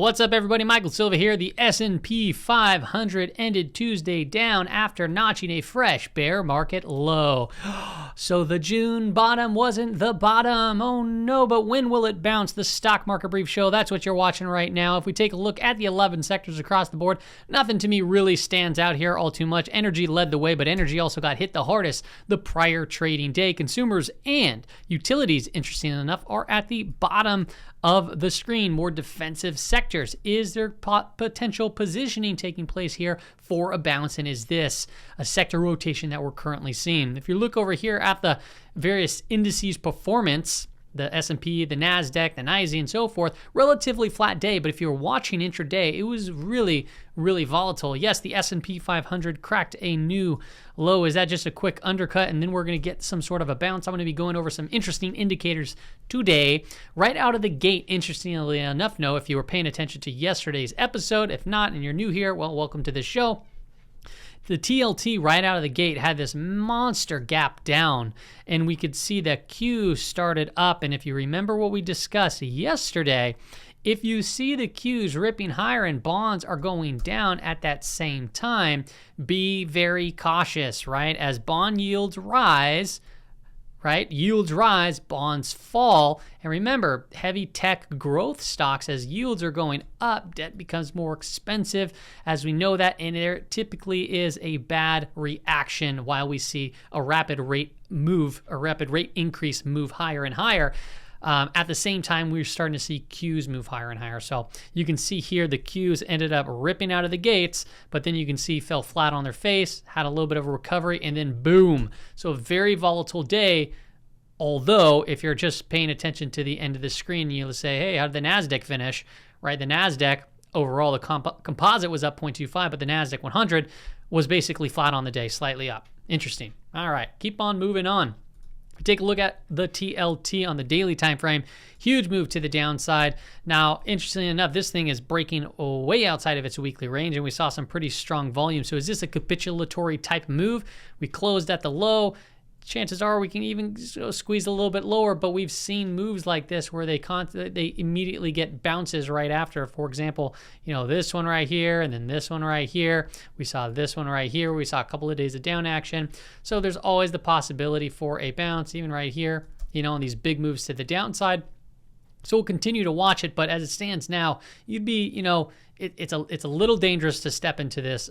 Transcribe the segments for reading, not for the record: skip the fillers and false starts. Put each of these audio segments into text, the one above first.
What's up, everybody? Michael Silva here. The S&P 500 ended Tuesday down after notching a fresh bear market low. So the June bottom wasn't the bottom. Oh no, but when will it bounce? The Stock Market Brief Show, that's what you're watching right now. If we take a look at the 11 sectors across the board, nothing to me really stands out here all too much. Energy led the way, but energy also got hit the hardest the prior trading day. Consumers and utilities, interesting enough, are at the bottom of the screen. More defensive sectors. Is there potential positioning taking place here for a bounce, and is this a sector rotation that we're currently seeing? If you look over here at the various indices performance, the S&P, the NASDAQ, the NYSE, and so forth, relatively flat day, but if you're watching intraday, it was really volatile. Yes, the S&P 500 cracked a new low. Is that just a quick undercut, and then we're going to get some sort of a bounce? I'm going to be going over some interesting indicators today. Right out of the gate, interestingly enough, if you were paying attention to yesterday's episode. If not, and you're new here, well, welcome to the show. The TLT right out of the gate had this monster gap down, and we could see that Q started up. And if you remember what we discussed yesterday, if you see the Qs ripping higher and bonds are going down at that same time, be very cautious, right? As bond yields rise, right? Yields rise, bonds fall. And remember, heavy tech growth stocks, as yields are going up, debt becomes more expensive, as we know that, and there typically is a bad reaction while we see a rapid rate increase move higher and higher. At the same time, we're starting to see Qs move higher and higher. So you can see here the Qs ended up ripping out of the gates, but then you can see fell flat on their face, had a little bit of a recovery, and then boom. So a very volatile day. Although if you're just paying attention to the end of the screen, you'll say, hey, how did the NASDAQ finish? Right? The NASDAQ overall, the composite was up 0.25, but the NASDAQ 100 was basically flat on the day, slightly up. Interesting. All right, keep on moving on. Take a look at the TLT on the daily time frame. Huge move to the downside. Now, interestingly enough, this thing is breaking way outside of its weekly range, and we saw some pretty strong volume. So is this a capitulatory type move? We closed at the low. Chances are we can even squeeze a little bit lower, but we've seen moves like this where they immediately get bounces right after. For example, this one right here, and then this one right here. We saw this one right here. We saw a couple of days of down action. So there's always the possibility for a bounce, even right here, on these big moves to the downside. So we'll continue to watch it, but as it stands now, you'd be, it's a little dangerous to step into this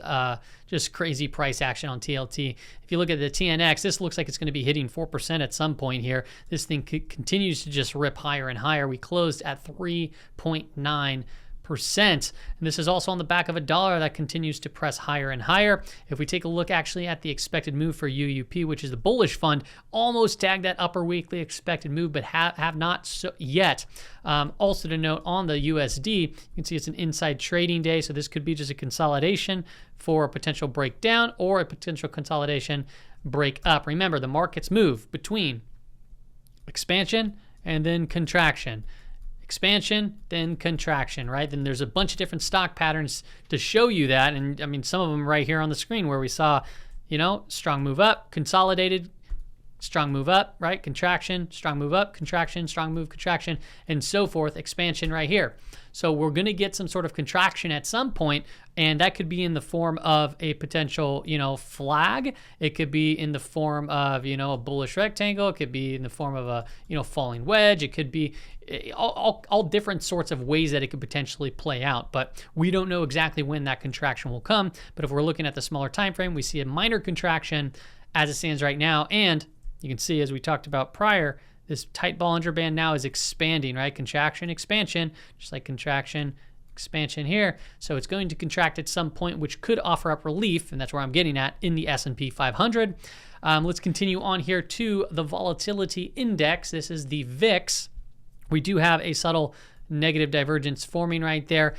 just crazy price action on TLT. If you look at the TNX, this looks like it's going to be hitting 4% at some point here. This thing continues to just rip higher and higher. We closed at 3.9%. And this is also on the back of a dollar that continues to press higher and higher. If we take a look actually at the expected move for UUP, which is the bullish fund, almost tagged that upper weekly expected move, but have not yet. Also to note on the USD, you can see it's an inside trading day, so this could be just a consolidation for a potential breakdown or a potential consolidation break up. Remember, the markets move between expansion and then contraction. Expansion, then contraction, right? Then there's a bunch of different stock patterns to show you that. And I mean, some of them right here on the screen where we saw, strong move up, consolidated, strong move up, right? Contraction, strong move up, contraction, strong move, contraction, and so forth. Expansion right here. So we're going to get some sort of contraction at some point, and that could be in the form of a potential, flag. It could be in the form of, a bullish rectangle. It could be in the form of a, falling wedge. It could be all different sorts of ways that it could potentially play out, but we don't know exactly when that contraction will come. But if we're looking at the smaller time frame, we see a minor contraction as it stands right now, and you can see, as we talked about prior, this tight Bollinger Band now is expanding, right? Contraction, expansion, just like contraction, expansion here. So it's going to contract at some point, which could offer up relief, and that's where I'm getting at in the S&P 500. Let's continue on here to the Volatility Index. This is the VIX. We do have a subtle negative divergence forming right there.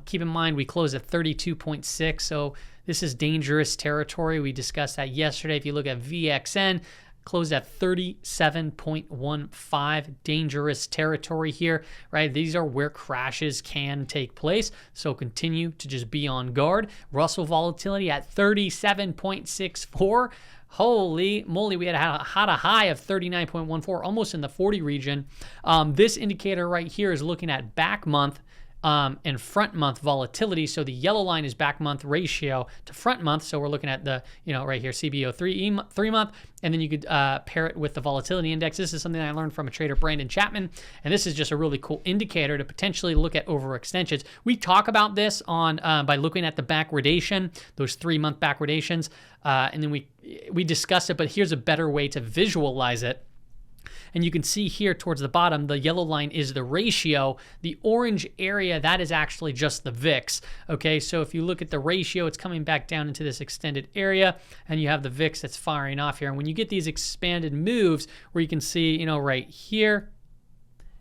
Keep in mind, we closed at 32.6, so this is dangerous territory. We discussed that yesterday. If you look at VXN, closed at 37.15, dangerous territory here, right? These are where crashes can take place, so continue to just be on guard. Russell volatility at 37.64. Holy moly, we had a high of 39.14, almost in the 40 region. This indicator right here is looking at back month and front month volatility. So the yellow line is back month ratio to front month. So we're looking at the, right here, CBO3 3-month, and then you could pair it with the volatility index. This is something I learned from a trader, Brandon Chapman, and this is just a really cool indicator to potentially look at overextensions. We talk about this on by looking at the backwardation, those 3-month backwardations, and then we discuss it, but here's a better way to visualize it. And you can see here towards the bottom, the yellow line is the ratio. The orange area, that is actually just the VIX. Okay, so if you look at the ratio, it's coming back down into this extended area, and you have the VIX that's firing off here. And when you get these expanded moves where you can see, right here,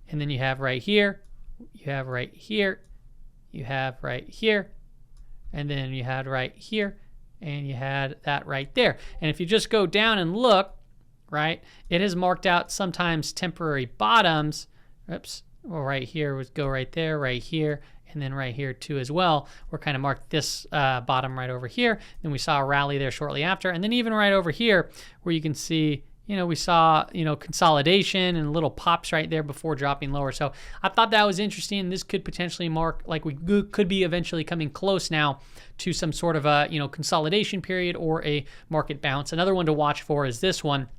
and then you have right here, you have right here, you have right here, and then you had right here, and you had that right there. And if you just go down and look, right, it has marked out sometimes temporary bottoms. Oops, well, right here would go right there, right here, and then right here too as well. We're kind of marked this bottom right over here. Then we saw a rally there shortly after, and then even right over here where you can see, we saw, consolidation and little pops right there before dropping lower. So I thought that was interesting. This could potentially mark, like we could be eventually coming close now to some sort of a, consolidation period or a market bounce. Another one to watch for is this one.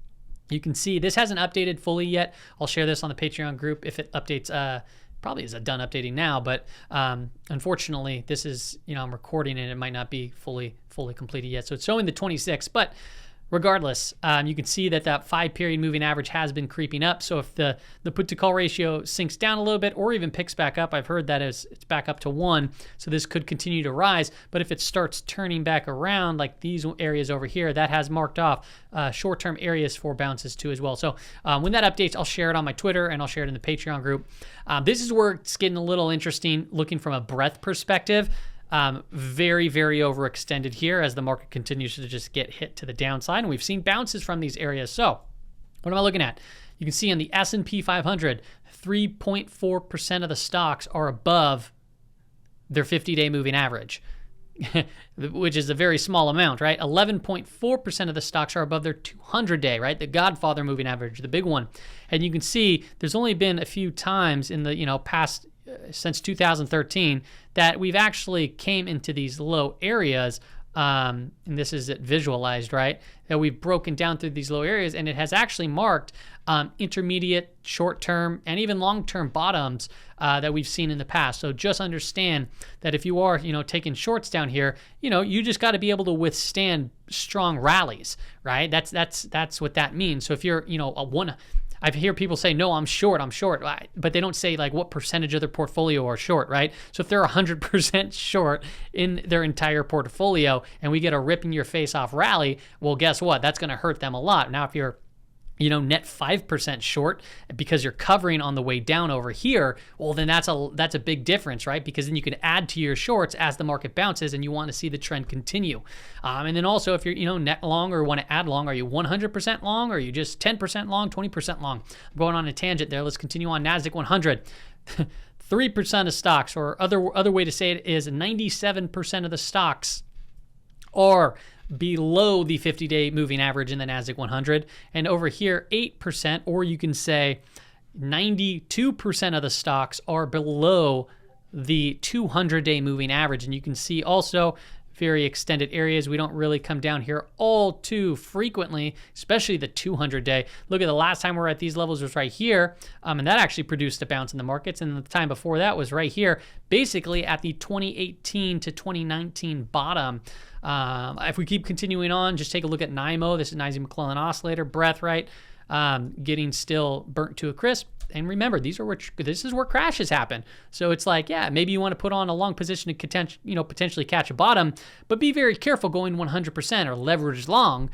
You can see this hasn't updated fully yet. I'll share this on the Patreon group if it updates. Probably is done updating now, but unfortunately, this is, I'm recording and it might not be fully completed yet. So it's showing the 26th, but regardless, you can see that 5-period moving average has been creeping up. So if the put to call ratio sinks down a little bit or even picks back up, I've heard that it's back up to 1. So this could continue to rise. But if it starts turning back around like these areas over here, that has marked off short-term areas for bounces too as well. So when that updates, I'll share it on my Twitter and I'll share it in the Patreon group. This is where it's getting a little interesting looking from a breadth perspective. Very, very overextended here as the market continues to just get hit to the downside. And we've seen bounces from these areas. So what am I looking at? You can see on the S&P 500, 3.4% of the stocks are above their 50-day moving average, which is a very small amount, right? 11.4% of the stocks are above their 200-day, right? The Godfather moving average, the big one. And you can see there's only been a few times in the, past since 2013 that we've actually came into these low areas, and this is it visualized, right? That we've broken down through these low areas, and it has actually marked intermediate, short-term, and even long-term bottoms that we've seen in the past. So just understand that if you are, taking shorts down here, you just got to be able to withstand strong rallies, right? That's what that means. So if you're, I hear people say, no, I'm short, but they don't say like what percentage of their portfolio are short, right? So if they're 100% short in their entire portfolio and we get a rip in your face off rally, well, guess what? That's going to hurt them a lot. Now, if you're net 5% short because you're covering on the way down over here, well, then that's a big difference, right? Because then you can add to your shorts as the market bounces and you want to see the trend continue. And then also if you're, net long or want to add long, are you 100% long or are you just 10% long, 20% long? I'm going on a tangent there. Let's continue on NASDAQ 100. 3% of stocks, or other way to say it is 97% of the stocks are below the 50-day moving average in the NASDAQ 100. And over here, 8%, or you can say 92% of the stocks are below the 200-day moving average. And you can see also very extended areas. We don't really come down here all too frequently, especially the 200-day. Look at the last time we were at these levels was right here, and that actually produced a bounce in the markets. And the time before that was right here, basically at the 2018 to 2019 bottom. If we keep continuing on, just take a look at NIMO. This is Nisey McClellan Oscillator, breath, right? Getting still burnt to a crisp. And remember, this is where crashes happen. So it's like, yeah, maybe you want to put on a long position to potentially catch a bottom, but be very careful going 100% or leverage long,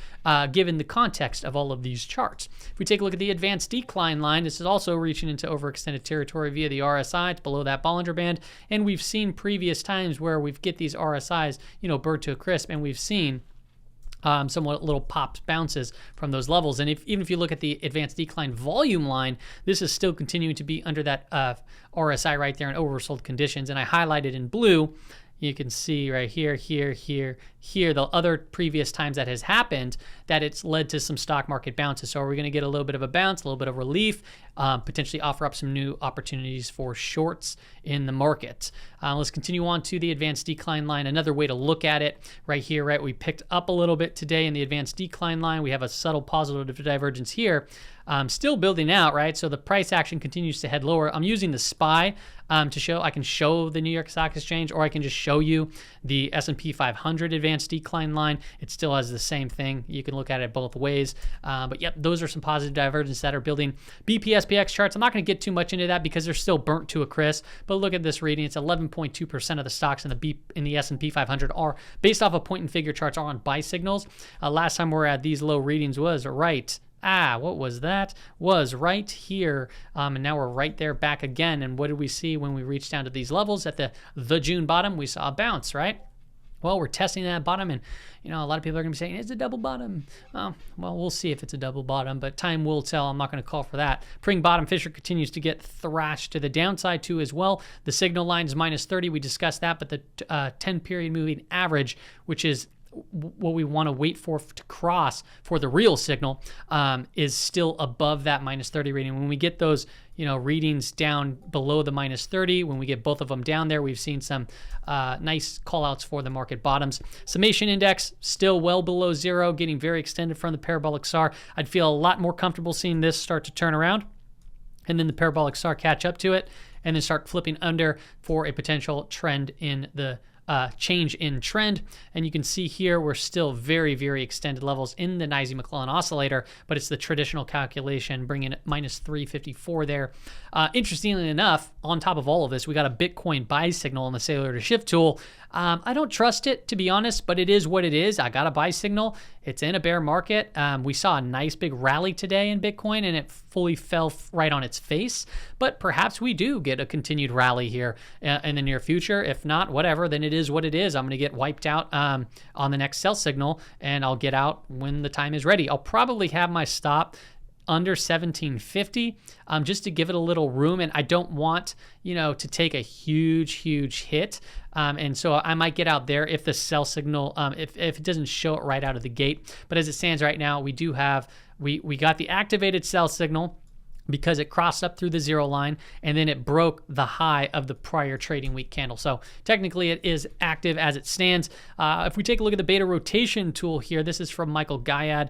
given the context of all of these charts. If we take a look at the advanced decline line, this is also reaching into overextended territory via the RSI. It's below that Bollinger Band, and we've seen previous times where we've get these RSIs, burnt to a crisp, and we've seen somewhat little pops, bounces from those levels. And even if you look at the advanced decline volume line, this is still continuing to be under that RSI right there in oversold conditions. And I highlighted in blue, you can see right here, the other previous times that has happened, that it's led to some stock market bounces. So are we going to get a little bit of a bounce, a little bit of relief, potentially offer up some new opportunities for shorts in the market? Let's continue on to the advanced decline line. Another way to look at it right here, right? We picked up a little bit today in the advanced decline line. We have a subtle positive divergence here. Still building out, right? So the price action continues to head lower. I'm using the SPY to show. I can show the New York Stock Exchange, or I can just show you the S&P 500 advanced decline line. It still has the same thing. You can look at it both ways. But yep, those are some positive divergences that are building. BPSPX charts, I'm not going to get too much into that because they're still burnt to a crisp. But look at this reading. It's 11.2% of the stocks in the S&P 500 are, based off of point and figure charts, are on buy signals. Last time we were at these low readings was right. What was that? Was right here. And now we're right there back again. And what did we see when we reached down to these levels at the June bottom? We saw a bounce, right? Well, we're testing that bottom, and a lot of people are going to be saying it's a double bottom. Well, we'll see if it's a double bottom, but time will tell. I'm not going to call for that. Pring bottom, Fisher continues to get thrashed to the downside too as well. The signal line is -30. We discussed that, but the 10-period moving average, which is what we want to wait for to cross for the real signal, is still above that -30 reading. When we get those readings down below the -30, when we get both of them down there, we've seen some nice call outs for the market bottoms. Summation index still well below zero, getting very extended from the parabolic SAR. I'd feel a lot more comfortable seeing this start to turn around, and then the parabolic SAR catch up to it, and then start flipping under for a potential trend in the change in trend. And you can see here we're still very, very extended levels in the Nyesi-McClellan oscillator, but it's the traditional calculation bringing it -354 there. Interestingly enough, on top of all of this, we got a Bitcoin buy signal on the Saylor to Schiff tool. I don't trust it, to be honest, but it is what it is. I got a buy signal. It's in a bear market. We saw a nice big rally today in Bitcoin, and it fully fell right on its face. But perhaps we do get a continued rally here in the near future. If not, whatever, then it is what it is. I'm going to get wiped out on the next sell signal, and I'll get out when the time is ready. I'll probably have my stop under 1750, just to give it a little room. And I don't want, to take a huge hit. And so I might get out there if the sell signal, if it doesn't show it right out of the gate. But as it stands right now, we do have, we got the activated sell signal because it crossed up through the zero line, and then it broke the high of the prior trading week candle. So technically it is active as it stands. If we take a look at the beta rotation tool here, this is from Michael Gayad.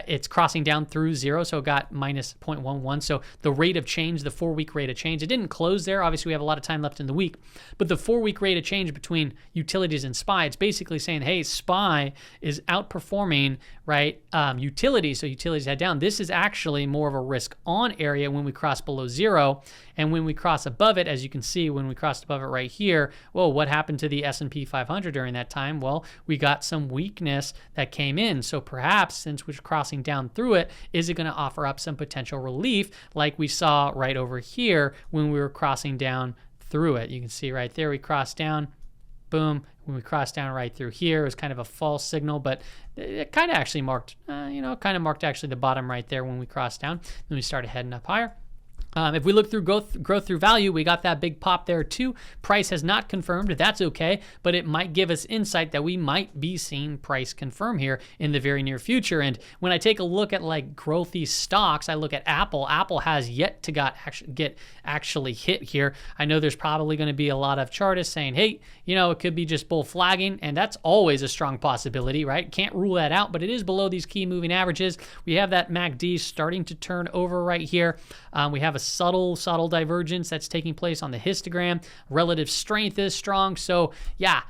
It's crossing down through zero, so it got -0.11. So the rate of change, the 4-week rate of change, it didn't close there. Obviously, we have a lot of time left in the week, but the 4-week rate of change between utilities and SPY, it's basically saying, hey, SPY is outperforming, right, utilities. So utilities head down. This is actually more of a risk on area when we cross below zero, and when we cross above it, as you can see, when we crossed above it right here, well, what happened to the S&P 500 during that time? Well, we got some weakness that came in. So perhaps since we're crossing down through it, is it going to offer up some potential relief like we saw right over here when we were crossing down through it? You can see right there we crossed down, boom. When we crossed down right through here, it was kind of a false signal, but it kind of actually marked, marked actually the bottom right there when we crossed down. Then we started heading up higher. If we look through growth through value, we got that big pop there too. Price has not confirmed. That's okay, but it might give us insight that we might be seeing price confirm here in the very near future. And when I take a look at like growthy stocks, I look at Apple. Apple has yet to get actually hit here. I know there's probably going to be a lot of chartists saying, hey, it could be just bull flagging, and that's always a strong possibility, right? Can't rule that out, but it is below these key moving averages. We have that MACD starting to turn over right here. We have a subtle divergence that's taking place on the histogram. Relative strength is strong. So yeah,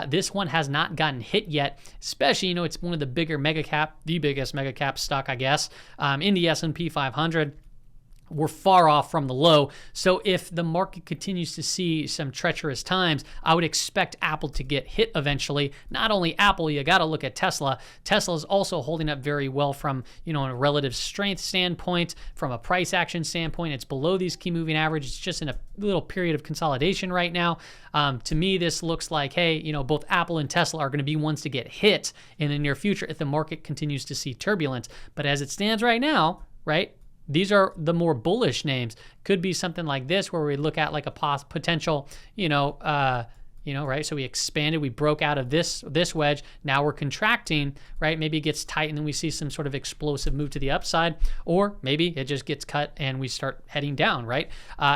this one has not gotten hit yet, especially, it's one of the bigger the biggest mega cap stock, I guess, in the S&P 500. We're far off from the low. So if the market continues to see some treacherous times, I would expect Apple to get hit eventually. Not only Apple, you got to look at Tesla. Tesla is also holding up very well from, a relative strength standpoint, from a price action standpoint. It's below these key moving averages. It's just in a little period of consolidation right now. To me, this looks like, hey, both Apple and Tesla are going to be ones to get hit in the near future if the market continues to see turbulence. But as it stands right now, right, These are the more bullish names. Could be something like this where we look at like a potential, right? So we expanded, we broke out of this wedge. Now we're contracting, right? Maybe it gets tight and then we see some sort of explosive move to the upside, or maybe it just gets cut and we start heading down, right?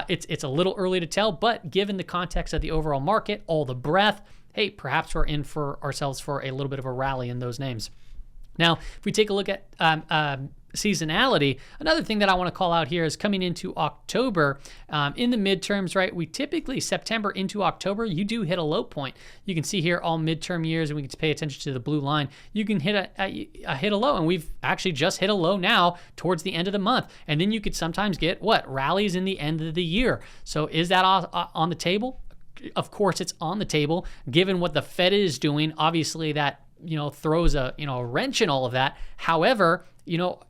It's a little early to tell, but given the context of the overall market, all the breadth, hey, perhaps we're in for ourselves for a little bit of a rally in those names. Now, if we take a look at seasonality, another thing that I want to call out here is coming into October, in the midterms, right? We typically, September into October, you do hit a low point. You can see here all midterm years, and we can pay attention to the blue line. You can hit hit a low, and we've actually just hit a low now towards the end of the month. And then you could sometimes get rallies in the end of the year. So is that on the table? Of course, it's on the table. Given what the Fed is doing, obviously that throws a wrench in all of that. However,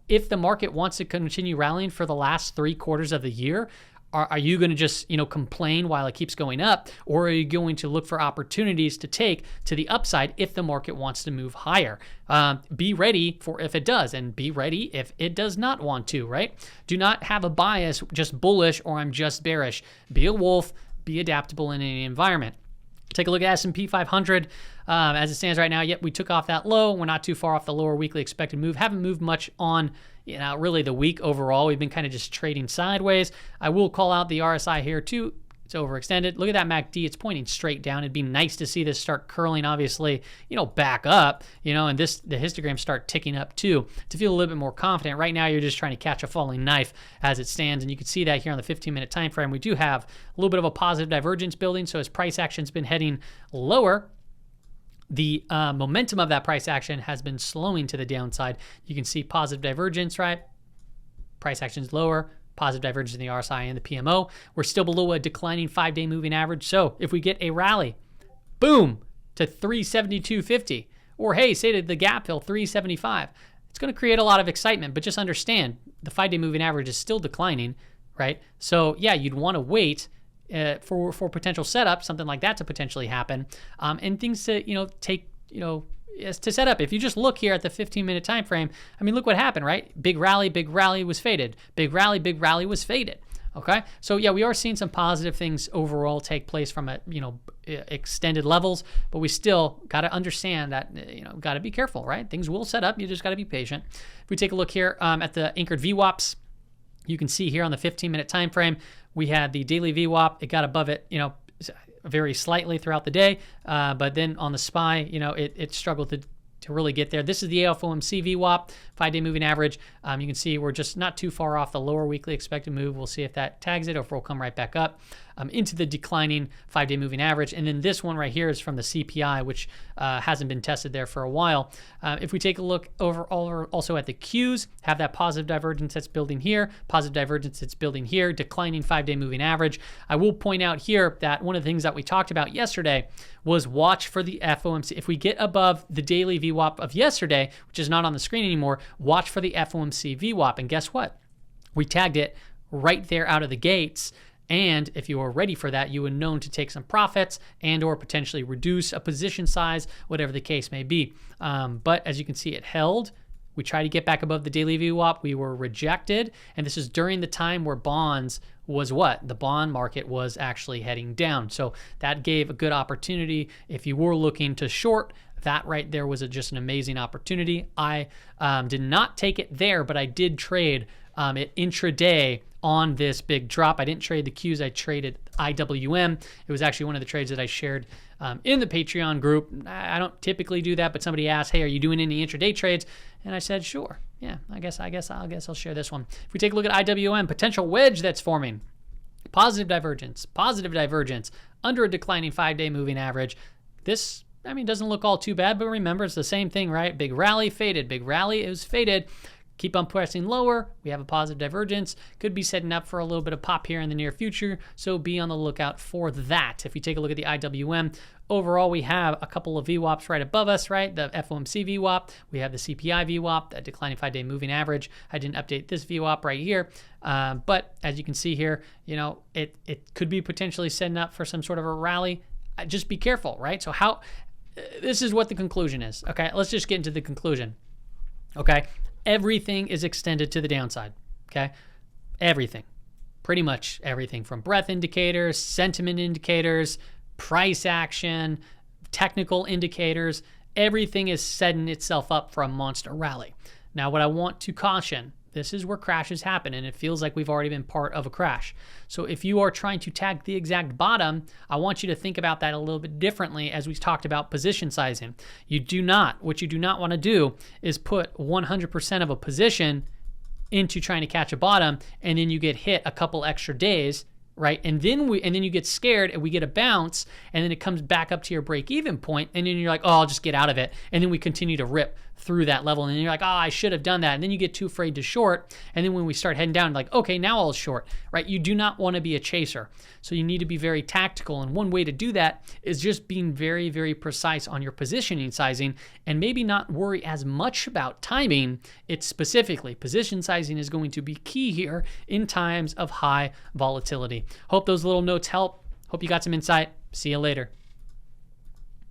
if the market wants to continue rallying for the last 3 quarters of the year, are you going to just complain while it keeps going up, or are you going to look for opportunities to take to the upside if the market wants to move higher? Be ready for if it does, and be ready if it does not want to, right? Do not have a bias, just bullish or I'm just bearish. Be a wolf, be adaptable in any environment. Take a look at S&P 500 as it stands right now. Yep, we took off that low. We're not too far off the lower weekly expected move. Haven't moved much on really the week overall. We've been kind of just trading sideways. I will call out the RSI here too. It's overextended. Look at that MACD. It's pointing straight down. It'd be nice to see this start curling, obviously, back up, and the histogram start ticking up too to feel a little bit more confident. Right now, you're just trying to catch a falling knife as it stands, and you can see that here on the 15-minute time frame. We do have a little bit of a positive divergence building, so as price action's been heading lower, the momentum of that price action has been slowing to the downside. You can see positive divergence, right? Price action's lower. Positive divergence in the RSI and the PMO. We're still below a declining 5-day moving average. So if we get a rally, boom, to 372.50, or hey, say to the gap fill 375, it's going to create a lot of excitement. But just understand the 5-day moving average is still declining, right? So yeah, you'd want to wait for potential setup, something like that to potentially happen, and things to take to set up. If you just look here at the 15-minute time frame, I mean, look what happened, right? Big rally was faded. Big rally was faded. Okay, so yeah, we are seeing some positive things overall take place from extended levels, but we still got to understand that got to be careful, right? Things will set up. You just got to be patient. If we take a look here at the anchored VWAPs, you can see here on the 15-minute time frame, we had the daily VWAP. It got above it, very slightly throughout the day, but then on the SPY, it struggled to really get there. This is the FOMC VWAP, 5-day moving average. You can see we're just not too far off the lower weekly expected move. We'll see if that tags it or if we'll come right back up into the declining 5-day moving average. And then this one right here is from the CPI, which hasn't been tested there for a while. If we take a look overall also at the Qs, have that positive divergence that's building here, positive divergence that's building here, declining 5-day moving average. I will point out here that one of the things that we talked about yesterday was watch for the FOMC. If we get above the daily VWAP of yesterday, which is not on the screen anymore, watch for the FOMC VWAP. And guess what? We tagged it right there out of the gates. And if you were ready for that, you would known to take some profits and or potentially reduce a position size, whatever the case may be. But as you can see, it held. We tried to get back above the daily VWAP. We were rejected. And this is during the time where bonds was what? The bond market was actually heading down. So that gave a good opportunity. If you were looking to short, that right there was just an amazing opportunity. I did not take it there, but I did trade it intraday on this big drop. I didn't trade the Qs, I traded IWM. It was actually one of the trades that I shared in the Patreon group. I don't typically do that, but somebody asked, hey, are you doing any intraday trades? And I said, sure. Yeah, I guess I'll share this one. If we take a look at IWM, potential wedge that's forming. Positive divergence, under a declining 5-day moving average. This, doesn't look all too bad, but remember, it's the same thing, right? Big rally, faded. Big rally, it was faded. Keep on pressing lower. We have a positive divergence. Could be setting up for a little bit of pop here in the near future, so be on the lookout for that. If you take a look at the IWM, overall we have a couple of VWAPs right above us, right? The FOMC VWAP. We have the CPI VWAP, that declining 5-day moving average. I didn't update this VWAP right here, but as you can see here, it could be potentially setting up for some sort of a rally. Just be careful, right? So this is what the conclusion is. Okay, let's just get into the conclusion. Okay. Everything is extended to the downside, okay? Everything. Pretty much everything from breadth indicators, sentiment indicators, price action, technical indicators. Everything is setting itself up for a monster rally. Now, what I want to caution, this is where crashes happen, and it feels like we've already been part of a crash. So if you are trying to tag the exact bottom, I want you to think about that a little bit differently as we talked about position sizing. What you do not want to do is put 100% of a position into trying to catch a bottom, and then you get hit a couple extra days, right? And then you get scared and we get a bounce, and then it comes back up to your break-even point, and then you're like, oh, I'll just get out of it. And then we continue to rip through that level, and then you're like, oh, I should have done that. And then you get too afraid to short, and then when we start heading down, like, okay, now I'll short, right? You do not want to be a chaser. So you need to be very tactical, and one way to do that is just being very, very precise on your positioning sizing, and maybe not worry as much about timing. It's specifically position sizing is going to be key here in times of high volatility. Hope those little notes help. Hope you got some insight. See you later.